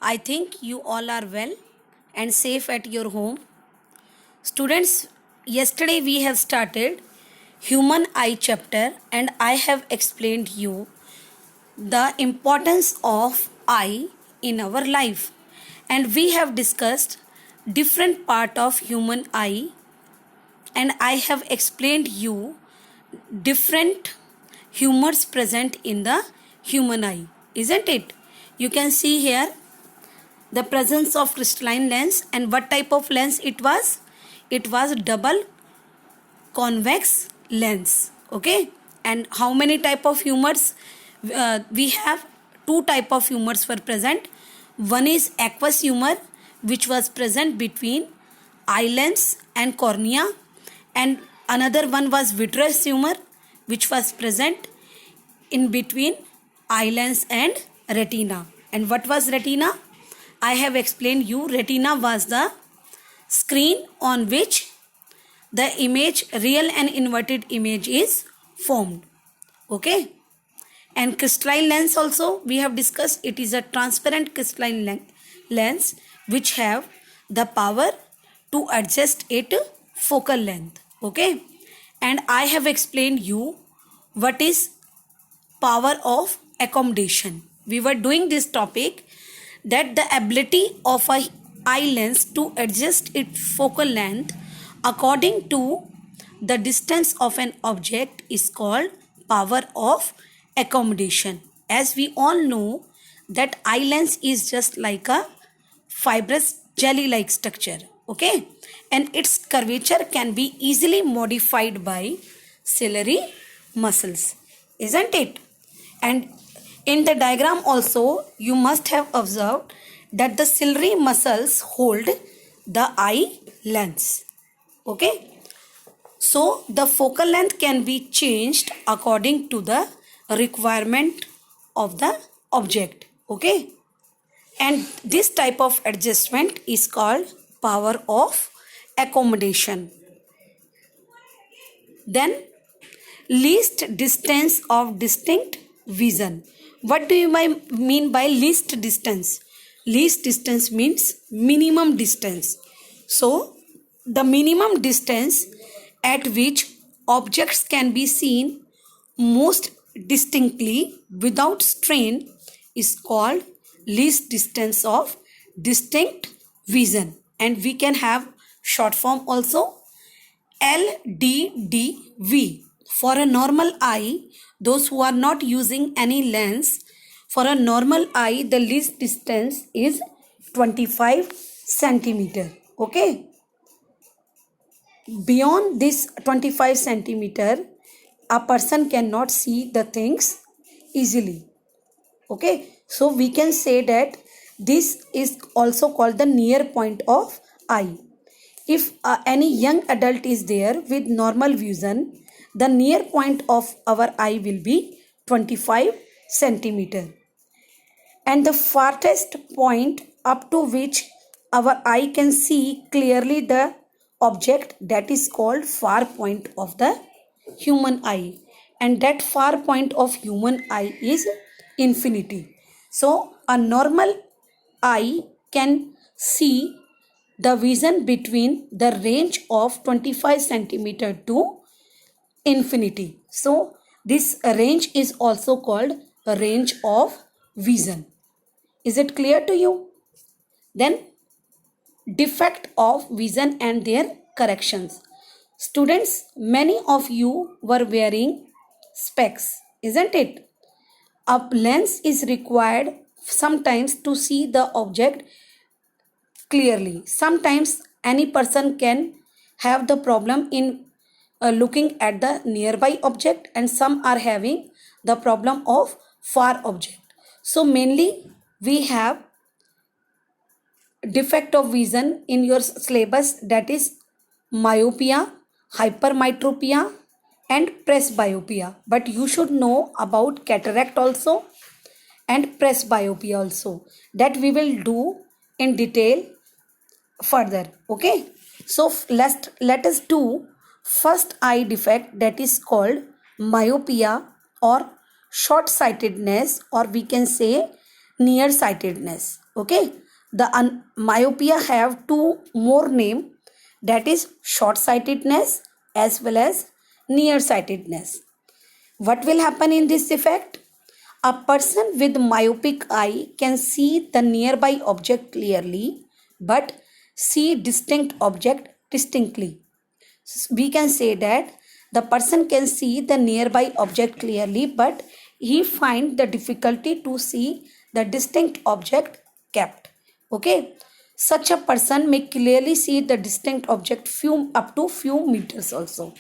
I think you all are well and safe at your home. Students, yesterday we have started human eye chapter and I have explained you the importance of eye in our life, and we have discussed different part of human eye, and I have explained you different humors present in the human eye, isn't it? You can see here the presence of crystalline lens. And what type of lens it was double convex lens. Okay, and how many type of humors we have? Two type of humors were present. One is aqueous humor, which was present between eye lens and cornea, and another one was vitreous humor, which was present in between eye lens and retina. And what was retina? I have explained you. Retina was the screen on which the image, real and inverted image, is formed. Okay, and crystalline lens also we have discussed. It is a transparent crystalline lens which have the power to adjust its focal length. Okay, and I have explained you what is power of accommodation. We were doing this topic, that the ability of a eye lens to adjust its focal length according to the distance of an object is called power of accommodation. As we all know that eye lens is just like a fibrous jelly like structure. Okay, and its curvature can be easily modified by ciliary muscles, isn't it? And in the diagram also you must have observed that the ciliary muscles hold the eye lens. Okay, so the focal length can be changed according to the requirement of the object. Okay, and this type of adjustment is called power of accommodation. Then least distance of distinct vision. What do you mean by least distance? Least distance means minimum distance. So the minimum distance at which objects can be seen most distinctly without strain is called least distance of distinct vision. And we can have short form also, LDDV. For a normal eye, those who are not using any lens, for a normal eye the least distance is 25 centimeter. Okay, beyond this 25 centimeter a person cannot see the things easily. Okay, so we can say that this is also called the near point of eye. If any young adult is there with normal vision, the near point of our eye will be 25 centimeter. And the farthest point up to which our eye can see clearly the object, that is called far point of the human eye. And that far point of human eye is infinity. So a normal eye can see the vision between the range of 25 centimeter to infinity. So this range is also called a range of vision. Is it clear to you? Then defect of vision and their corrections. Students, many of you were wearing specs, isn't it? A lens is required sometimes to see the object clearly. Sometimes any person can have the problem in looking at the nearby object, and some are having the problem of far object. So mainly we have defect of vision in your syllabus, that is myopia, hypermetropia and presbyopia. But you should know about cataract also and presbyopia also, that we will do in detail further. Okay, so let us do first eye defect, that is called myopia or short sightedness, or we can say nearsightedness. Okay, the myopia have two more name, that is short-sightedness as well as nearsightedness. What will happen in this defect? A person with myopic eye can see the nearby object clearly but see distinct object distinctly. We can say that the person can see the nearby object clearly but he find the difficulty to see the distinct object kept. Okay, such a person may clearly see the distinct object up to few meters also.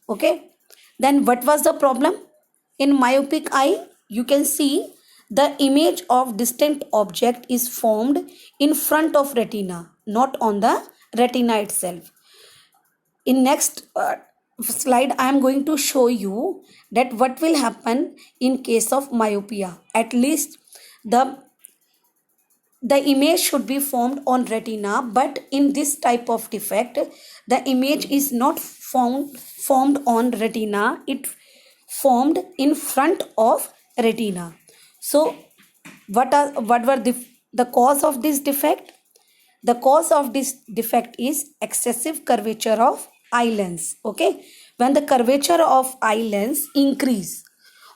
Okay, then what was the problem? In myopic eye, you can see the image of distinct object is formed in front of retina, not on the retina itself. In next slide, I am going to show you that what will happen in case of myopia. At least the image should be formed on retina, but in this type of defect the image is not formed on retina, it formed in front of retina. So what were the cause of this defect? The cause of this defect is excessive curvature of eye lens. Okay, when the curvature of eye lens increase,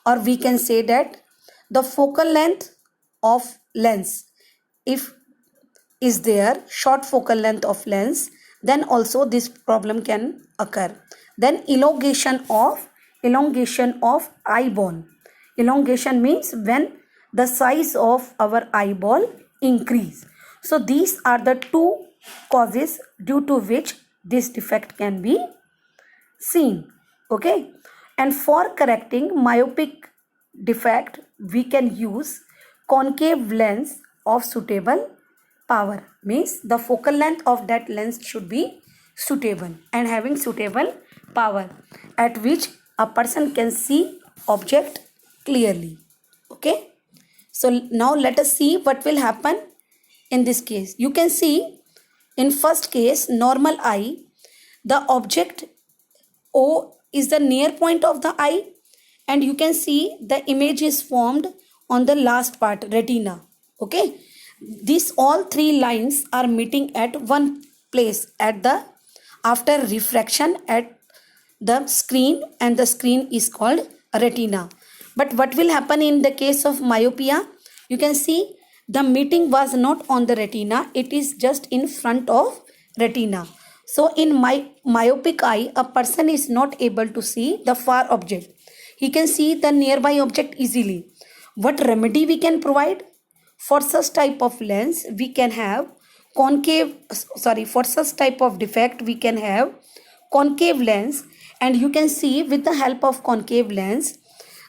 or we can say that the focal length of lens, if is there short focal length of lens, then also this problem can occur. Then elongation of eyeball. Elongation means when the size of our eyeball increase. So these are the two causes due to which this defect can be seen. Okay, and for correcting myopic defect we can use concave lens of suitable power. Means the focal length of that lens should be suitable and having suitable power at which a person can see object clearly. Okay, so now let us see what will happen in this case. You can see in first case, normal eye, the object O is the near point of the eye and you can see the image is formed on the last part, retina. Okay, these all three lines are meeting at one place at the after refraction at the screen, and the screen is called retina. But what will happen in the case of myopia? You can see the meeting was not on the retina, it is just in front of retina. So in myopic eye, a person is not able to see the far object. He can see the nearby object easily. What remedy we can provide? For such type of lens, we can have for such type of defect, we can have concave lens, and you can see with the help of concave lens,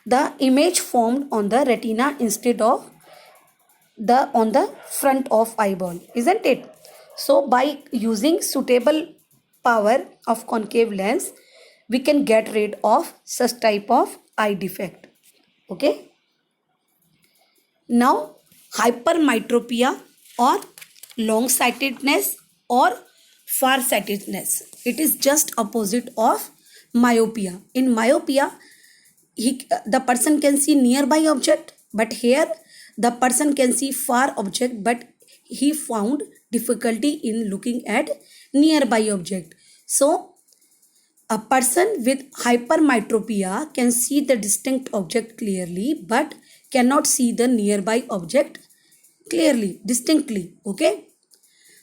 the image formed on the retina instead of on the front of eyeball, isn't it? So by using suitable power of concave lens, we can get rid of such type of eye defect. Okay, now hypermetropia or long sightedness or far sightedness, it is just opposite of myopia. In myopia, the person can see nearby object, but here the person can see far object, but he found difficulty in looking at nearby object. So a person with hypermetropia can see the distinct object clearly but cannot see the nearby object clearly, distinctly. Okay,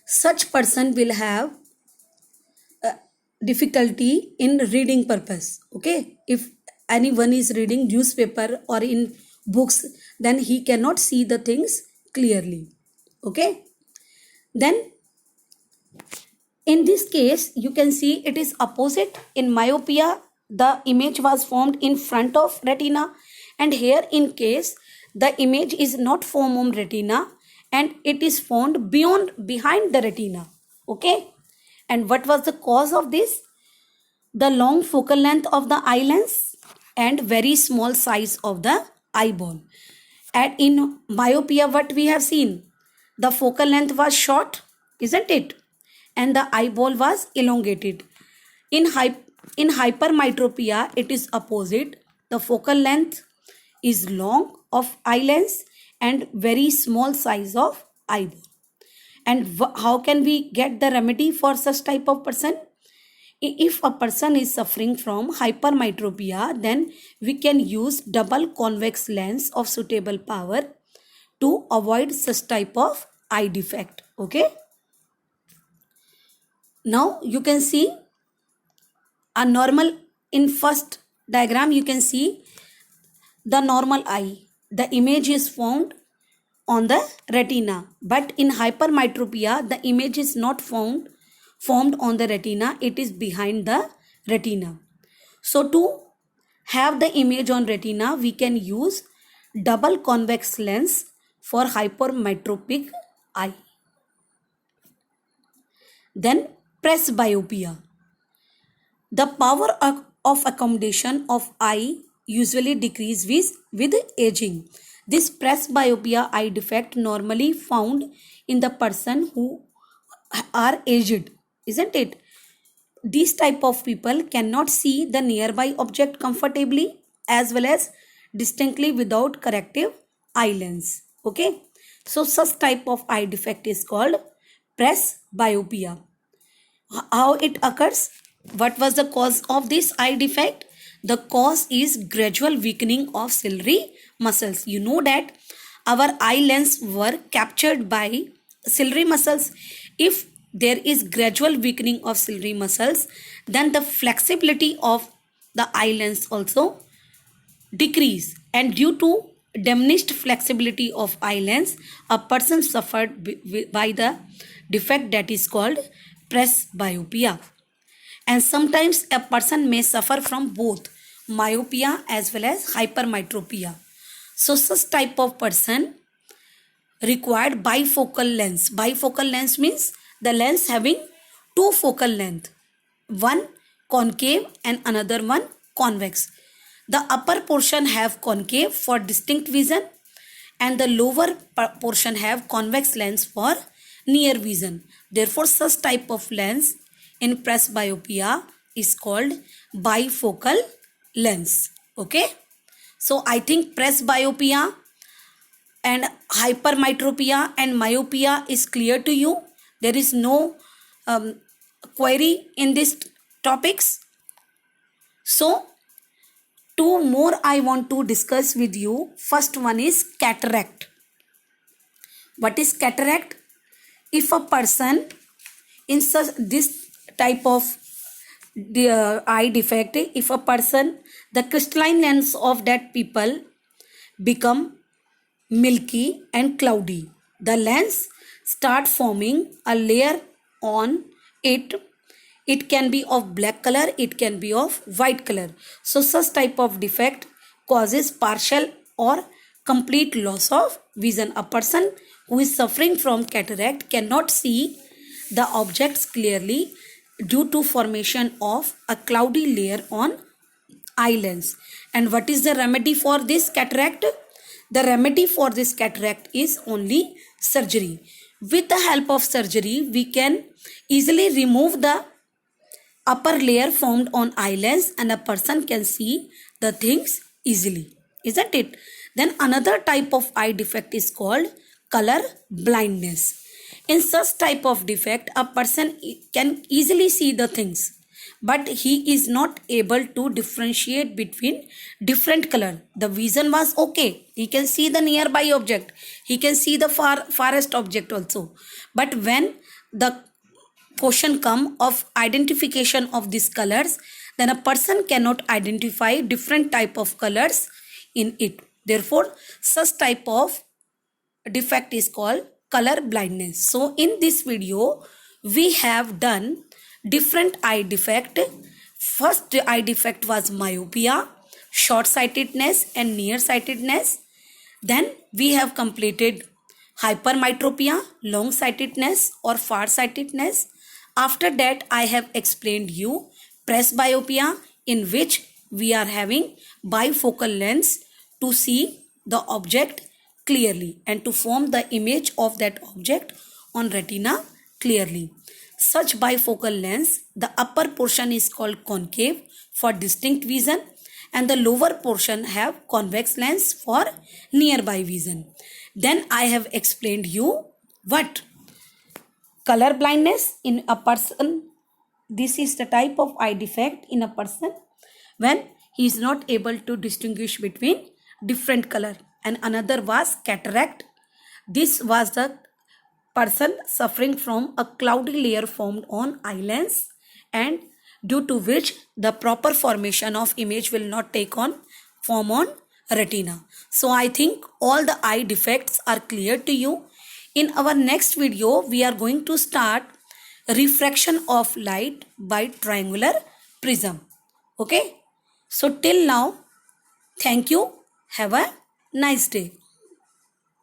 such person will have difficulty in reading purpose. Okay, if anyone is reading newspaper or in books, then he cannot see the things clearly. Okay, then in this case you can see it is opposite. In myopia, the image was formed in front of retina, and here in case the image is not formed on retina and it is formed behind the retina. Okay, and what was the cause of this? The long focal length of the eye lens and very small size of the eyeball. And in myopia, what we have seen? The focal length was short, isn't it? And the eyeball was elongated. In hypermetropia, it is opposite. The focal length is long of eye lens and very small size of eyeball. And how can we get the remedy for such type of person? If a person is suffering from hypermetropia, then we can use double convex lens of suitable power to avoid such type of eye defect. Okay. Now you can see a normal, in first diagram you can see the normal eye. The image is found on the retina, but in hypermetropia the image is not formed on the retina, it is behind the retina. So to have the image on retina, we can use double convex lens for hypermetropic eye. Then presbyopia. The power of accommodation of eye usually decreases with aging. This presbyopia eye defect normally found in the person who are aged, isn't it? These type of people cannot see the nearby object comfortably as well as distinctly without corrective eye lens. Okay, so such type of eye defect is called presbyopia. How it occurs? What was the cause of this eye defect? The cause is gradual weakening of ciliary muscles. You know that our eye lens were captured by ciliary muscles. If there is gradual weakening of ciliary muscles, then the flexibility of the eye lens also decrease, and due to diminished flexibility of eye lens, a person suffered by the defect that is called presbyopia. And sometimes a person may suffer from both myopia as well as hypermetropia. So such type of person required bifocal lens. Bifocal lens means the lens having two focal length, one concave and another one convex. The upper portion have concave for distinct vision and the lower portion have convex lens for near vision. Therefore such type of lens in presbyopia is called bifocal lens. Okay, so I think presbyopia and hypermetropia and myopia is clear to you. There is no query in these topics. So two more I want to discuss with you. First one is cataract. What is cataract? If a person in such this type of the eye defect, if a person, the crystalline lens of that people become milky and cloudy, the lens start forming a layer on it. It can be of black color, it can be of white color. So such type of defect causes partial or complete loss of vision. A person who is suffering from cataract cannot see the objects clearly due to formation of a cloudy layer on eye lens. And what is the remedy for this cataract? The remedy for this cataract is only surgery. With the help of surgery, we can easily remove the upper layer formed on eye lens and a person can see the things easily, isn't it? Then another type of eye defect is called color blindness. In such type of defect, a person can easily see the things, but he is not able to differentiate between different color. The vision was okay. He can see the nearby object. He can see the farthest object also. But when the question come of identification of these colors, then a person cannot identify different type of colors in it. Therefore, such type of defect is called color blindness. So in this video we have done different eye defect. First eye defect was myopia, short sightedness and near sightedness. Then we have completed hypermetropia, long sightedness or far sightedness. After that I have explained you presbyopia, in which we are having bifocal lens to see the object clearly and to form the image of that object on retina clearly. Such bifocal lens, the upper portion is called concave for distinct vision and the lower portion have convex lens for nearby vision. Then I have explained you what? Color blindness in a person. This is the type of eye defect in a person when he is not able to distinguish between different color. And another was cataract. This was the person suffering from a cloudy layer formed on eye lens, and due to which the proper formation of image will not take on form on retina. So I think all the eye defects are clear to you. In our next video, we are going to start refraction of light by triangular prism. Okay. So till now, thank you. Have a nice day.